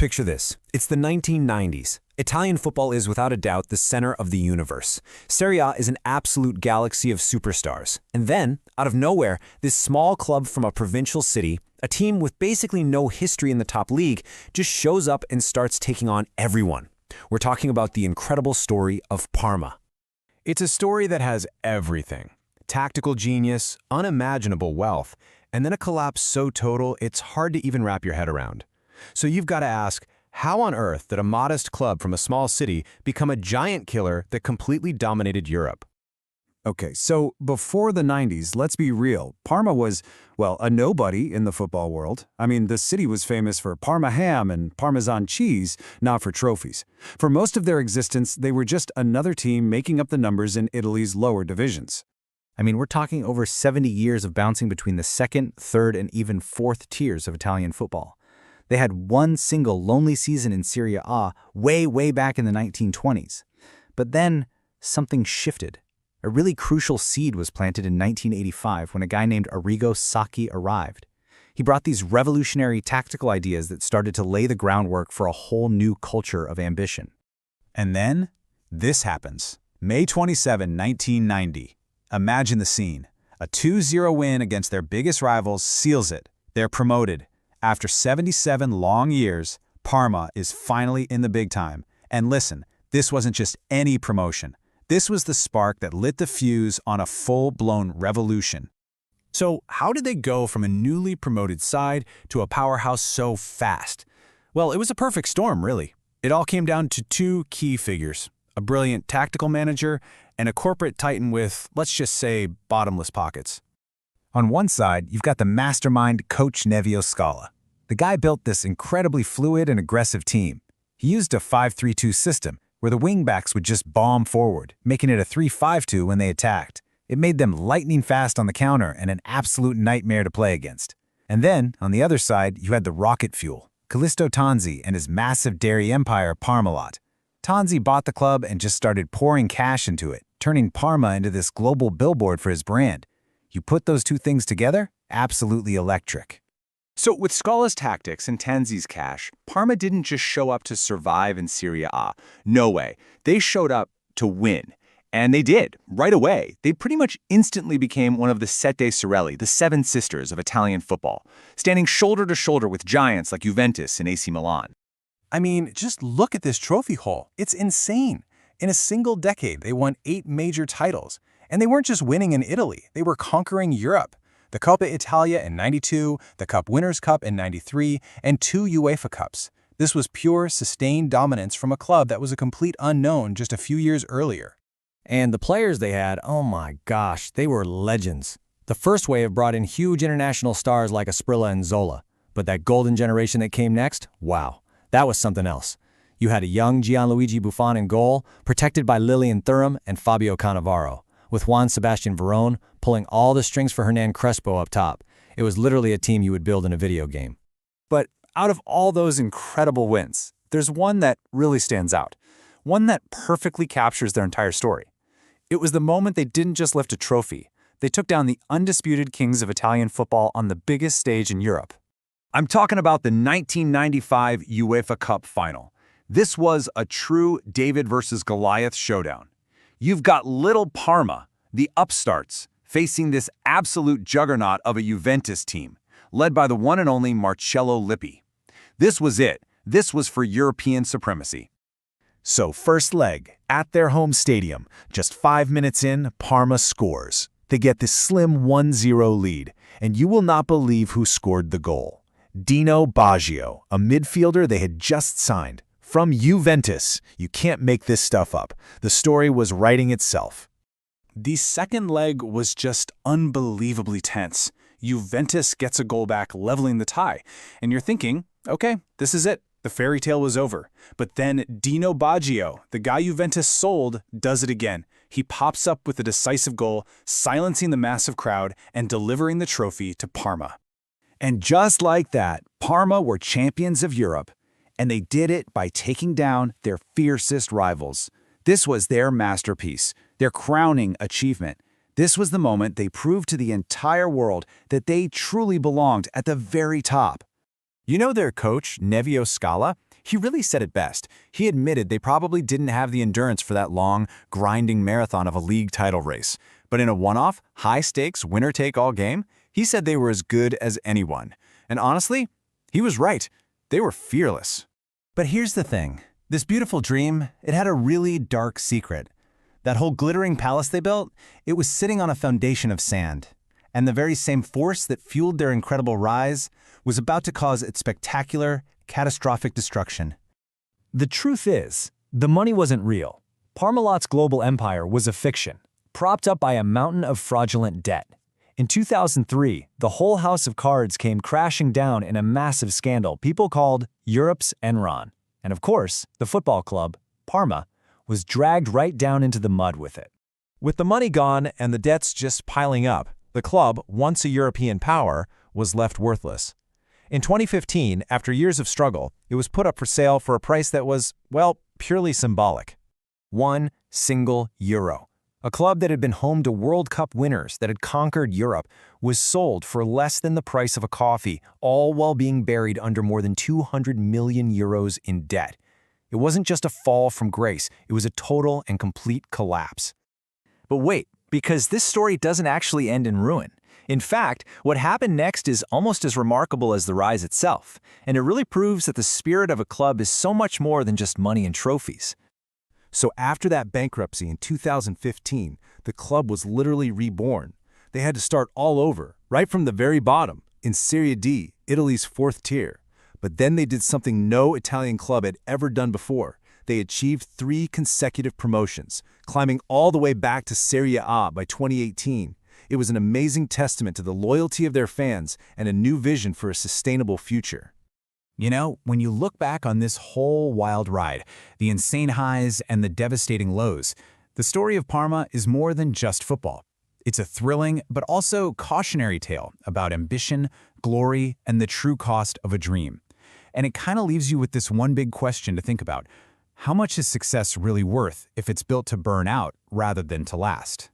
Picture this. It's the 1990s. Italian football is without a doubt the center of the universe. Serie A is an absolute galaxy of superstars. And then, out of nowhere, this small club from a provincial city, a team with basically no history in the top league, just shows up and starts taking on everyone. We're talking about the incredible story of Parma. It's a story that has everything. Tactical genius, unimaginable wealth, and then a collapse so total it's hard to even wrap your head around. So you've got to ask, how on earth did a modest club from a small city become a giant killer that completely dominated Europe? Okay, so before the 90s, let's be real. Parma was, well, a nobody in the football world. I mean, the city was famous for Parma ham and Parmesan cheese, not for trophies. For most of their existence, they were just another team making up the numbers in Italy's lower divisions. I mean, we're talking over 70 years of bouncing between the second, third, and even fourth tiers of Italian football. They had one single lonely season in Serie A way back in the 1920s. But then, something shifted. A really crucial seed was planted in 1985 when a guy named Arrigo Sacchi arrived. He brought these revolutionary tactical ideas that started to lay the groundwork for a whole new culture of ambition. And then, this happens. May 27, 1990. Imagine the scene. A 2-0 win against their biggest rivals seals it. They're promoted. After 77 long years, Parma is finally in the big time. And listen, this wasn't just any promotion. This was the spark that lit the fuse on a full-blown revolution. So how did they go from a newly promoted side to a powerhouse so fast? Well, it was a perfect storm, really. It all came down to two key figures, a brilliant tactical manager and a corporate titan with, let's just say, bottomless pockets. On one side, you've got the mastermind coach Nevio Scala. The guy built this incredibly fluid and aggressive team. He used a 5-3-2 system where the wingbacks would just bomb forward, making it a 3-5-2 when they attacked. It made them lightning fast on the counter and an absolute nightmare to play against. And then, on the other side, you had the rocket fuel, Calisto Tanzi and his massive dairy empire Parmalat. Tanzi bought the club and just started pouring cash into it, turning Parma into this global billboard for his brand. You put those two things together, absolutely electric. So with Scala's tactics and Tanzi's cash, Parma didn't just show up to survive in Serie A. No way. They showed up to win. And they did, right away. They pretty much instantly became one of the Sette Sorelle, the Seven Sisters of Italian football, standing shoulder to shoulder with giants like Juventus and AC Milan. I mean, just look at this trophy haul. It's insane. In a single decade, they won 8 major titles. And they weren't just winning in Italy, they were conquering Europe. The Coppa Italia in '92, the Cup Winners' Cup in '93, and 2 UEFA Cups. This was pure, sustained dominance from a club that was a complete unknown just a few years earlier. And the players they had, oh my gosh, they were legends. The first wave brought in huge international stars like Asprilla and Zola. But that golden generation that came next, wow, that was something else. You had a young Gianluigi Buffon in goal, protected by Lilian Thuram and Fabio Cannavaro, with Juan Sebastian Veron pulling all the strings for Hernan Crespo up top. It was literally a team you would build in a video game. But out of all those incredible wins, there's one that really stands out. One that perfectly captures their entire story. It was the moment they didn't just lift a trophy. They took down the undisputed kings of Italian football on the biggest stage in Europe. I'm talking about the 1995 UEFA Cup final. This was a true David versus Goliath showdown. You've got little Parma, the upstarts, facing this absolute juggernaut of a Juventus team, led by the one and only Marcello Lippi. This was it. This was for European supremacy. So first leg, at their home stadium, just 5 minutes in, Parma scores. They get this slim 1-0 lead, and you will not believe who scored the goal. Dino Baggio, a midfielder they had just signed. From Juventus. You can't make this stuff up. The story was writing itself. The second leg was just unbelievably tense. Juventus gets a goal back, leveling the tie. And you're thinking, okay, this is it. The fairy tale was over. But then Dino Baggio, the guy Juventus sold, does it again. He pops up with a decisive goal, silencing the massive crowd and delivering the trophy to Parma. And just like that, Parma were champions of Europe. And they did it by taking down their fiercest rivals. This was their masterpiece, their crowning achievement. This was the moment they proved to the entire world that they truly belonged at the very top. You know their coach, Nevio Scala? He really said it best. He admitted they probably didn't have the endurance for that long, grinding marathon of a league title race. But in a one-off, high-stakes, winner-take-all game, he said they were as good as anyone. And honestly, he was right. They were fearless. But here's the thing. This beautiful dream, it had a really dark secret. That whole glittering palace they built, it was sitting on a foundation of sand. And the very same force that fueled their incredible rise was about to cause its spectacular, catastrophic destruction. The truth is, the money wasn't real. Parmalat's global empire was a fiction, propped up by a mountain of fraudulent debt. In 2003, the whole house of cards came crashing down in a massive scandal people called Europe's Enron. And of course, the football club, Parma, was dragged right down into the mud with it. With the money gone and the debts just piling up, the club, once a European power, was left worthless. In 2015, after years of struggle, it was put up for sale for a price that was, well, purely symbolic. €1 single. A club that had been home to World Cup winners that had conquered Europe was sold for less than the price of a coffee, all while being buried under more than €200 million in debt. It wasn't just a fall from grace, it was a total and complete collapse. But wait, because this story doesn't actually end in ruin. In fact, what happened next is almost as remarkable as the rise itself, and it really proves that the spirit of a club is so much more than just money and trophies. So after that bankruptcy in 2015, the club was literally reborn. They had to start all over, right from the very bottom, in Serie D, Italy's 4th tier. But then they did something no Italian club had ever done before. They achieved 3 consecutive promotions, climbing all the way back to Serie A by 2018. It was an amazing testament to the loyalty of their fans and a new vision for a sustainable future. You know, when you look back on this whole wild ride, the insane highs and the devastating lows, the story of Parma is more than just football. It's a thrilling but also cautionary tale about ambition, glory, and the true cost of a dream. And it kind of leaves you with this one big question to think about. How much is success really worth if it's built to burn out rather than to last?